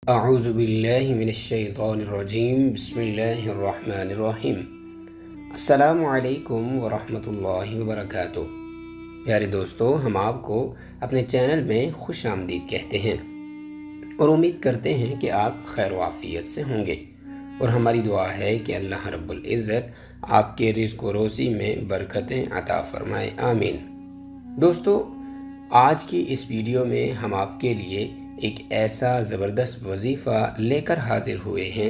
اعوذ باللہ من الشیطان الرجیم بسم اللہ الرحمن الرحیم۔ السلام علیکم ورحمۃ اللہ وبرکاتہ۔ پیارے دوستو، ہم آپ کو اپنے چینل میں خوش آمدید کہتے ہیں اور امید کرتے ہیں کہ آپ خیر و عافیت سے ہوں گے، اور ہماری دعا ہے کہ اللہ رب العزت آپ کے رزق و روزی میں برکتیں عطا فرمائے، آمین۔ دوستو، آج کی اس ویڈیو میں ہم آپ کے لیے ایک ایسا زبردست وظیفہ لے کر حاضر ہوئے ہیں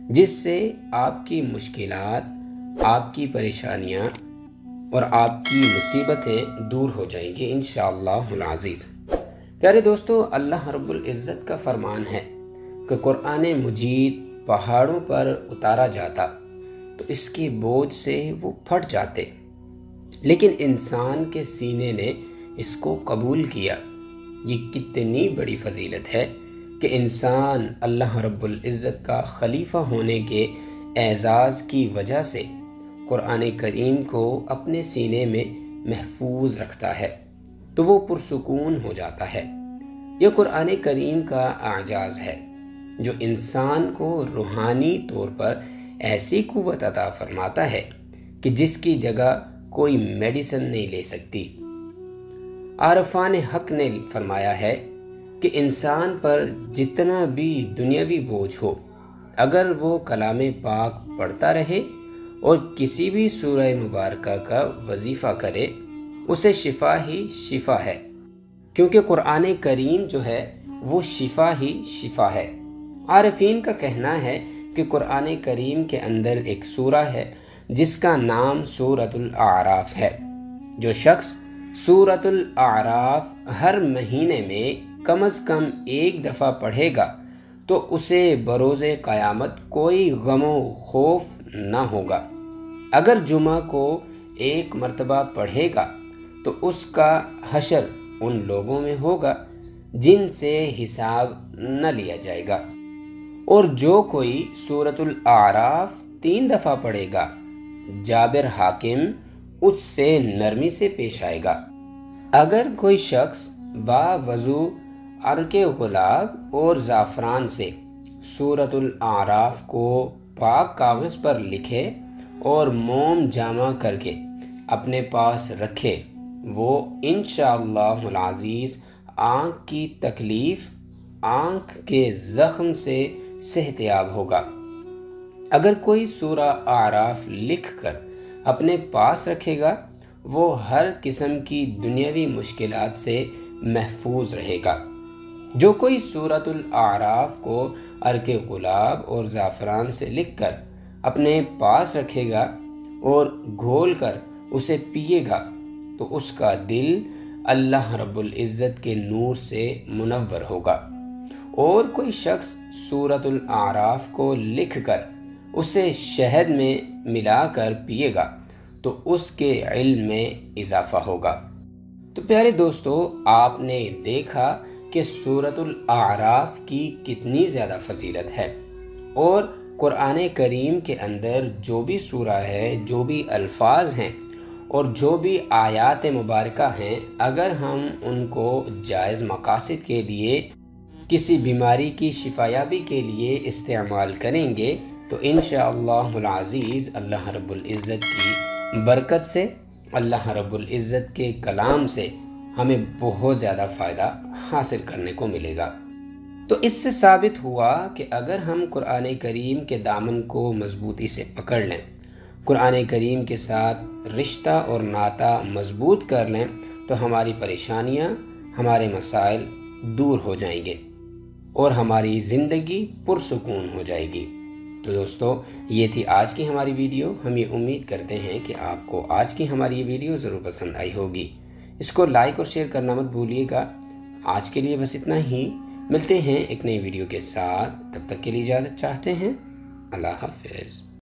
جس سے آپ کی مشکلات، آپ کی پریشانیاں اور آپ کی مصیبتیں دور ہو جائیں گی انشاءاللہ العزیز۔ پیارے دوستو، اللہ رب العزت کا فرمان ہے کہ قرآن مجید پہاڑوں پر اتارا جاتا تو اس کے بوجھ سے وہ پھٹ جاتے، لیکن انسان کے سینے نے اس کو قبول کیا۔ یہ کتنی بڑی فضیلت ہے کہ انسان اللہ رب العزت کا خلیفہ ہونے کے اعزاز کی وجہ سے قرآن کریم کو اپنے سینے میں محفوظ رکھتا ہے تو وہ پرسکون ہو جاتا ہے۔ یہ قرآن کریم کا اعجاز ہے جو انسان کو روحانی طور پر ایسی قوت عطا فرماتا ہے کہ جس کی جگہ کوئی میڈیسن نہیں لے سکتی۔ عارفان حق نے فرمایا ہے کہ انسان پر جتنا بھی دنیاوی بوجھ ہو، اگر وہ کلام پاک پڑھتا رہے اور کسی بھی سورہ مبارکہ کا وظیفہ کرے، اسے شفا ہی شفا ہے، کیونکہ قرآن کریم جو ہے وہ شفا ہی شفا ہے۔ عارفین کا کہنا ہے کہ قرآن کریم کے اندر ایک سورہ ہے جس کا نام سورۃ الاعراف ہے۔ جو شخص سورۃ الاعراف ہر مہینے میں کم از کم ایک دفعہ پڑھے گا تو اسے بروز قیامت کوئی غم و خوف نہ ہوگا۔ اگر جمعہ کو ایک مرتبہ پڑھے گا تو اس کا حشر ان لوگوں میں ہوگا جن سے حساب نہ لیا جائے گا، اور جو کوئی سورۃ الاعراف 3 دفعہ پڑھے گا، جابر حاکم اس سے نرمی سے پیش آئے گا۔ اگر کوئی شخص باوضو عرق گلاب اور زعفران سے سورۃ الاعراف کو پاک کاغذ پر لکھے اور موم جمع کر کے اپنے پاس رکھے، وہ انشاءاللہ العزیز آنکھ کی تکلیف، آنکھ کے زخم سے صحت یاب ہوگا۔ اگر کوئی سورہ اعراف لکھ کر اپنے پاس رکھے گا، وہ ہر قسم کی دنیاوی مشکلات سے محفوظ رہے گا۔ جو کوئی سورۃ الاعراف کو عرق گلاب اور زعفران سے لکھ کر اپنے پاس رکھے گا اور گھول کر اسے پیے گا تو اس کا دل اللہ رب العزت کے نور سے منور ہوگا۔ اور کوئی شخص سورۃ الاعراف کو لکھ کر اسے شہد میں ملا کر پیے گا تو اس کے علم میں اضافہ ہوگا۔ تو پیارے دوستو، آپ نے دیکھا کہ سورۃ الاعراف کی کتنی زیادہ فضیلت ہے، اور قرآن کریم کے اندر جو بھی سورہ ہے، جو بھی الفاظ ہیں اور جو بھی آیات مبارکہ ہیں، اگر ہم ان کو جائز مقاصد کے لیے، کسی بیماری کی شفایابی کے لیے استعمال کریں گے تو انشاءاللہ العزیز اللہ رب العزت کی برکت سے، اللہ رب العزت کے کلام سے ہمیں بہت زیادہ فائدہ حاصل کرنے کو ملے گا۔ تو اس سے ثابت ہوا کہ اگر ہم قرآن کریم کے دامن کو مضبوطی سے پکڑ لیں، قرآن کریم کے ساتھ رشتہ اور ناطہ مضبوط کر لیں تو ہماری پریشانیاں، ہمارے مسائل دور ہو جائیں گے اور ہماری زندگی پرسکون ہو جائے گی۔ تو دوستو، یہ تھی آج کی ہماری ویڈیو۔ ہم یہ امید کرتے ہیں کہ آپ کو آج کی ہماری یہ ویڈیو ضرور پسند آئی ہوگی۔ اس کو لائک اور شیئر کرنا مت بھولیے گا۔ آج کے لیے بس اتنا ہی، ملتے ہیں ایک نئی ویڈیو کے ساتھ، تب تک کے لیے اجازت چاہتے ہیں۔ اللہ حافظ۔